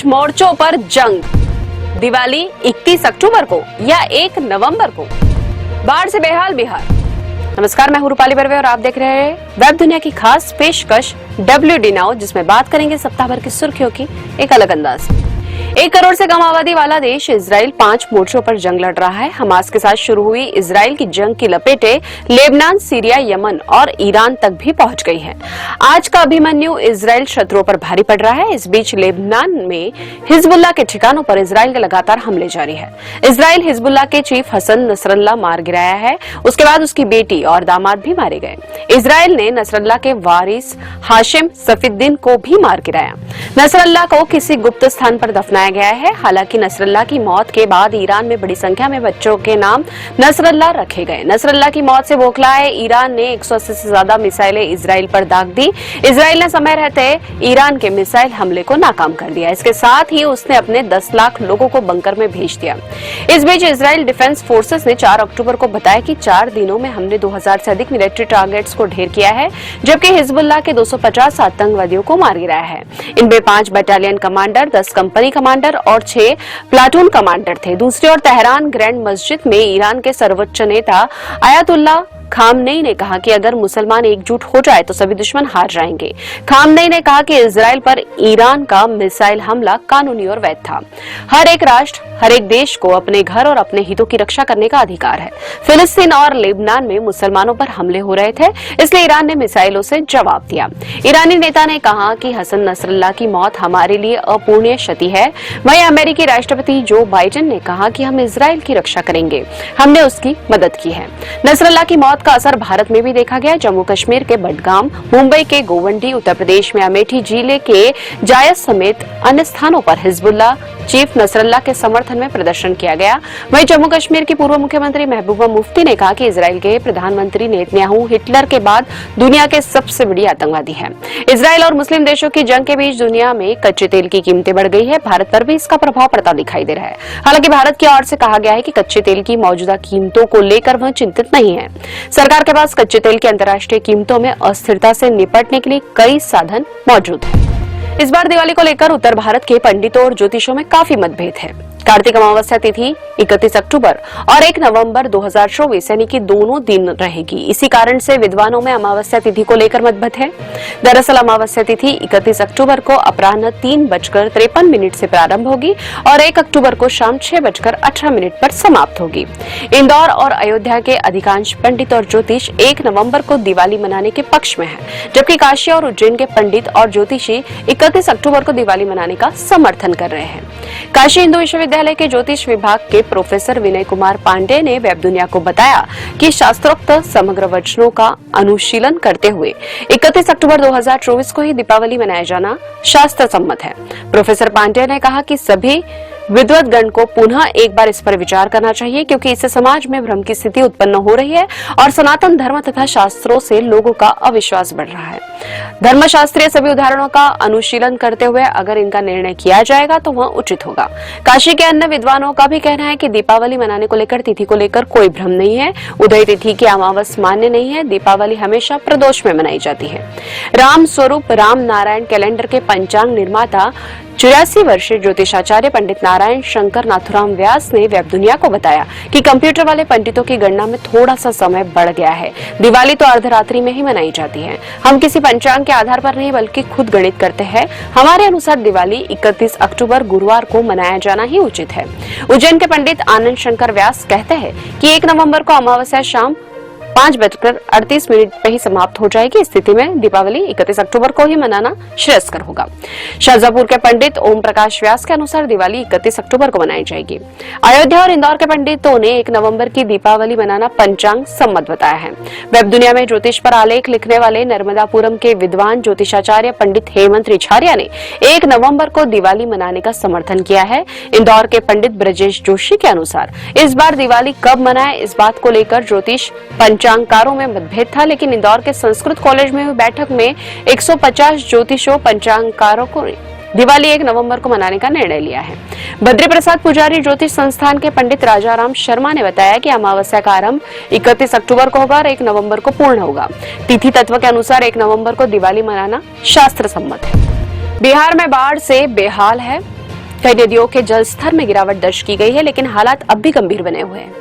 5 मोर्चों पर जंग। दिवाली 31 अक्टूबर को या 1 नवंबर को। बाढ़ से बेहाल बिहार। नमस्कार, मैं हूं रूपाली बर्वे और आप देख रहे हैं वेब दुनिया की खास पेशकश WD नाउ, जिसमें बात करेंगे सप्ताह भर की सुर्खियों की एक अलग अंदाज। 1 करोड़ से कम आबादी वाला देश इजराइल 5 मोर्चों पर जंग लड़ रहा है। हमास के साथ शुरू हुई इजराइल की जंग की लपेटें लेबनान, सीरिया, यमन और ईरान तक भी पहुंच गई हैं। आज का अभिमन्यु इजराइल शत्रुओं पर भारी पड़ रहा है। इस बीच लेबनान में हिजबुल्लाह के ठिकानों पर इजराइल के लगातार हमले जारी है। इजराइल हिजबुल्लाह के चीफ हसन नसरल्लाह मार गिराया है। उसके बाद उसकी बेटी और दामाद भी मारे गए। इजराइल ने नसरल्लाह के वारिस हाशिम सफीउद्दीन को भी मार गिराया। नसरल्लाह को किसी गुप्त स्थान पर दफनाया गया है। हालांकि नसरल्लाह की मौत के बाद ईरान में बड़ी संख्या में बच्चों के नाम नसरल्लाह रखे गए। नसरल्लाह की मौत से बौखलाए ईरान ने 180 से ज्यादा मिसाइलें इजराइल पर दाग दी। इजराइल ने समय रहते ईरान के मिसाइल हमले को नाकाम कर दिया। इसके साथ ही उसने अपने 10 लाख लोगों को बंकर में भेज दिया। इस बीच इजराइल डिफेंस फोर्सेस ने 4 अक्टूबर को बताया कि 4 दिनों में हमने 2000 से अधिक मिलिट्री टारगेट्स को ढेर किया है, जबकि हिजबुल्लाह के 250 आतंकवादियों को मार गिराया है। इनमें 5 बटालियन कमांडर, 10 कंपनी कमांडर और 6 प्लाटून कमांडर थे। दूसरी ओर तेहरान ग्रैंड मस्जिद में ईरान के सर्वोच्च नेता आयतुल्लाह खामनेई ने कहा कि अगर मुसलमान एकजुट हो जाए तो सभी दुश्मन हार जाएंगे। खामनेई ने कहा कि इजराइल पर ईरान का मिसाइल हमला कानूनी और वैध था। हर एक राष्ट्र, हर एक देश को अपने घर और अपने हितों की रक्षा करने का अधिकार है। फिलिस्तीन और लेबनान में मुसलमानों पर हमले हो रहे थे, इसलिए ईरान ने मिसाइलों से जवाब दिया। ईरानी नेता ने कहा कि हसन नसरल्लाह की मौत हमारे लिए अपूर्णीय क्षति है। वहीं अमेरिकी राष्ट्रपति जो बाइडेन ने कहा कि हम इजराइल की रक्षा करेंगे, हमने उसकी मदद की है। नसरल्लाह की मौत का असर भारत में भी देखा गया। जम्मू कश्मीर के बडगाम, मुंबई के गोवंडी, उत्तर प्रदेश में अमेठी जिले के जायज समेत अन्य स्थानों पर हिजबुल्लाह चीफ नसरल्लाह के समर्थन में प्रदर्शन किया गया। वहीं जम्मू कश्मीर की पूर्व मुख्यमंत्री महबूबा मुफ्ती ने कहा कि इजराइल के प्रधानमंत्री नेतन्याहू हिटलर के बाद दुनिया के सबसे बड़ी आतंकवादी है। इजराइल और मुस्लिम देशों की जंग के बीच दुनिया में कच्चे तेल की कीमतें बढ़ गई है। भारत पर भी इसका प्रभाव पड़ता दिखाई दे रहा है। हालांकि भारत की ओर से कहा गया है कि कच्चे तेल की मौजूदा कीमतों को लेकर वह चिंतित नहीं है। सरकार के पास कच्चे तेल की अंतर्राष्ट्रीय कीमतों में अस्थिरता से निपटने के लिए कई साधन मौजूद हैं। इस बार दिवाली को लेकर उत्तर भारत के पंडितों और ज्योतिषों में काफी मतभेद है। कार्तिक अमावस्या तिथि 31 अक्टूबर और 1 नवंबर 2024 यानी कि दोनों दिन रहेगी। इसी कारण से विद्वानों में अमावस्या तिथि को लेकर मतभेद है। दरअसल अमावस्या तिथि 31 अक्टूबर को अपराह्न 3:53 से प्रारंभ होगी और 1 अक्टूबर को शाम 6:18 पर समाप्त होगी। इंदौर और अयोध्या के अधिकांश पंडित और ज्योतिष 1 नवंबर को दिवाली मनाने के पक्ष में है, जबकि काशी और उज्जैन के पंडित और ज्योतिषी 31 अक्टूबर को दिवाली मनाने का समर्थन कर रहे हैं। काशी हिंदू विश्वविद्यालय के ज्योतिष विभाग के प्रोफेसर विनय कुमार पांडे ने वेब दुनिया को बताया कि शास्त्रोक्त समग्र वचनों का अनुशीलन करते हुए 31 अक्टूबर 2024 को ही दीपावली मनाया जाना शास्त्र सम्मत है। प्रोफेसर पांडे ने कहा कि सभी विद्वद्गण को पुनः एक बार इस पर विचार करना चाहिए, क्योंकि इससे समाज में भ्रम की स्थिति उत्पन्न हो रही है और सनातन धर्म तथा शास्त्रों से लोगों का अविश्वास बढ़ रहा है। धर्मशास्त्रीय सभी उदाहरणों का अनुशीलन करते हुए अगर इनका निर्णय किया जाएगा तो वह उचित होगा। काशी के अन्य विद्वानों का भी कहना है कि दीपावली मनाने को लेकर, तिथि को लेकर कोई भ्रम नहीं है। उदय तिथि की अमावस मान्य नहीं है। दीपावली हमेशा प्रदोष में मनाई जाती है। राम स्वरूप राम नारायण कैलेंडर के पंचांग निर्माता 84 वर्षीय ज्योतिषाचार्य पंडित नारायण शंकर नाथुराम व्यास ने वेब दुनिया को बताया कि कंप्यूटर वाले पंडितों की गणना में थोड़ा सा समय बढ़ गया है। दिवाली तो अर्धरात्रि में ही मनाई जाती है। हम किसी पंचांग के आधार पर नहीं बल्कि खुद गणित करते हैं। हमारे अनुसार दिवाली 31 अक्टूबर गुरुवार को मनाया जाना ही उचित है। उज्जैन के पंडित आनंद शंकर व्यास कहते हैं कि 1 नवंबर को अमावस्या शाम 5:38 पे ही समाप्त हो जाएगी। स्थिति में दीपावली 31 अक्टूबर को ही मनाना श्रेयस्कर होगा। शाहजहांपुर के पंडित ओम प्रकाश व्यास के अनुसार दिवाली 31 अक्टूबर को मनाई जाएगी। अयोध्या और इंदौर के पंडितों ने 1 नवंबर की दीपावली मनाना पंचांग सम्मत बताया है। वेब दुनिया में ज्योतिष पर आलेख लिखने वाले नर्मदापुरम के विद्वान ज्योतिषाचार्य पंडित हेमंत रिछारिया ने 1 नवंबर को दिवाली मनाने का समर्थन किया है। इंदौर के पंडित ब्रजेश जोशी के अनुसार इस बार दिवाली कब मनाएं, इस बात को लेकर ज्योतिष पंचांगकारों में मतभेद था, लेकिन इंदौर के संस्कृत कॉलेज में हुई बैठक में 150 ज्योतिषों पंचांगकारों को दिवाली 1 नवंबर को मनाने का निर्णय लिया है। बद्री प्रसाद पुजारी ज्योतिष संस्थान के पंडित राजाराम शर्मा ने बताया कि अमावस्या का आरंभ 31 अक्टूबर को होगा और 1 नवंबर को पूर्ण होगा। तिथि तत्व के अनुसार 1 नवंबर को दिवाली मनाना शास्त्र सम्मत है। बिहार में बाढ़ से बेहाल है। कई नदियों के जलस्तर में गिरावट दर्ज की गई है, लेकिन हालात अब भी गंभीर बने हुए हैं।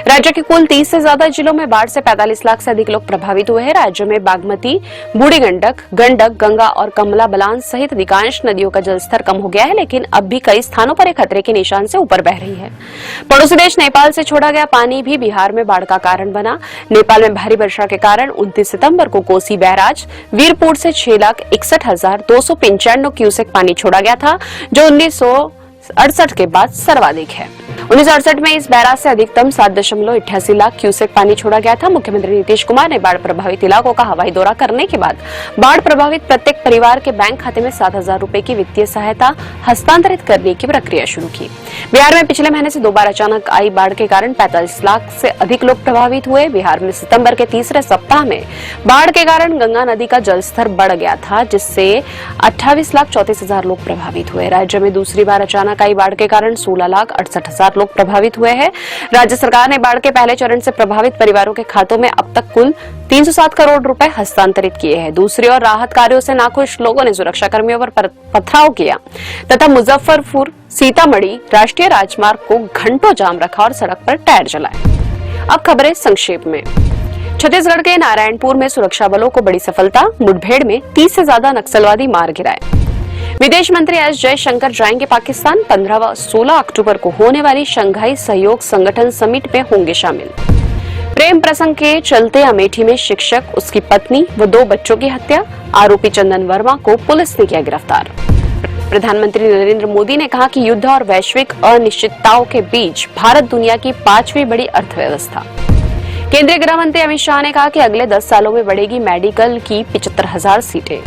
राज्य के कुल 30 से ज्यादा जिलों में बाढ़ से 45 लाख से अधिक लोग प्रभावित हुए हैं। राज्य में बागमती, बूढ़ी गंडक, गंगा और कमला बलान सहित अधिकांश नदियों का जलस्तर कम हो गया है, लेकिन अब भी कई स्थानों पर खतरे के निशान से ऊपर बह रही है। पड़ोसी देश नेपाल से छोड़ा गया पानी भी बिहार में बाढ़ का कारण बना। नेपाल में भारी वर्षा के कारण 29 सितंबर को कोसी बैराज वीरपुर से 6,61,295 क्यूसेक पानी छोड़ा गया था, जो 1968 के बाद सर्वाधिक है। 1968 में इस बैराज से अधिकतम 7.88 लाख क्यूसेक पानी छोड़ा गया था। मुख्यमंत्री नीतीश कुमार ने बाढ़ प्रभावित इलाकों का हवाई दौरा करने के बाद बाढ़ प्रभावित प्रत्येक परिवार के बैंक खाते में 7,000 रुपए की वित्तीय सहायता हस्तांतरित करने की प्रक्रिया शुरू की। बिहार में पिछले महीने से 2 बार अचानक आई बाढ़ के कारण 45 लाख से अधिक लोग प्रभावित हुए। बिहार में सितंबर के तीसरे सप्ताह में बाढ़ के कारण गंगा नदी का जलस्तर बढ़ गया था, जिससे 28,34,000 लोग प्रभावित हुए। राज्य में दूसरी बार अचानक आई बाढ़ के कारण 16,68,000 लोग प्रभावित हुए हैं। राज्य सरकार ने बाढ़ के पहले चरण से प्रभावित परिवारों के खातों में अब तक कुल 307 करोड़ रुपए हस्तांतरित किए हैं। दूसरी ओर राहत कार्यों से नाखुश लोगों ने सुरक्षा कर्मियों पर पथराव किया तथा मुजफ्फरपुर सीतामढ़ी राष्ट्रीय राजमार्ग को घंटों जाम रखा और सड़क पर टायर जलाए। अब खबरें संक्षेप में। छत्तीसगढ़ के नारायणपुर में सुरक्षा बलों को बड़ी सफलता, मुठभेड़ में 30 से ज्यादा नक्सलवादी मार गिराए। विदेश मंत्री एस जयशंकर जाएंगे पाकिस्तान। 15 व 16 अक्टूबर को होने वाली शंघाई सहयोग संगठन समिट में होंगे शामिल। प्रेम प्रसंग के चलते अमेठी में शिक्षक, उसकी पत्नी व 2 बच्चों की हत्या, आरोपी चंदन वर्मा को पुलिस ने किया गिरफ्तार। प्रधानमंत्री नरेंद्र मोदी ने कहा कि युद्ध और वैश्विक अनिश्चितताओं के बीच भारत दुनिया की 5वीं बड़ी अर्थव्यवस्था। केंद्रीय गृह मंत्री अमित शाह ने कहा कि अगले 10 सालों में बढ़ेगी मेडिकल की 75,000 सीटें।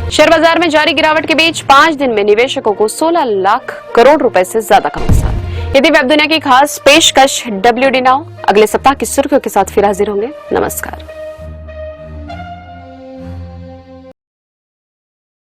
शेयर बाजार में जारी गिरावट के बीच 5 दिन में निवेशकों को 16 लाख करोड़ रुपए से ज्यादा का नुकसान। यदि वेब दुनिया की खास पेशकश WD नाउ अगले सप्ताह की सुर्खियों के साथ फिर हाजिर होंगे। नमस्कार।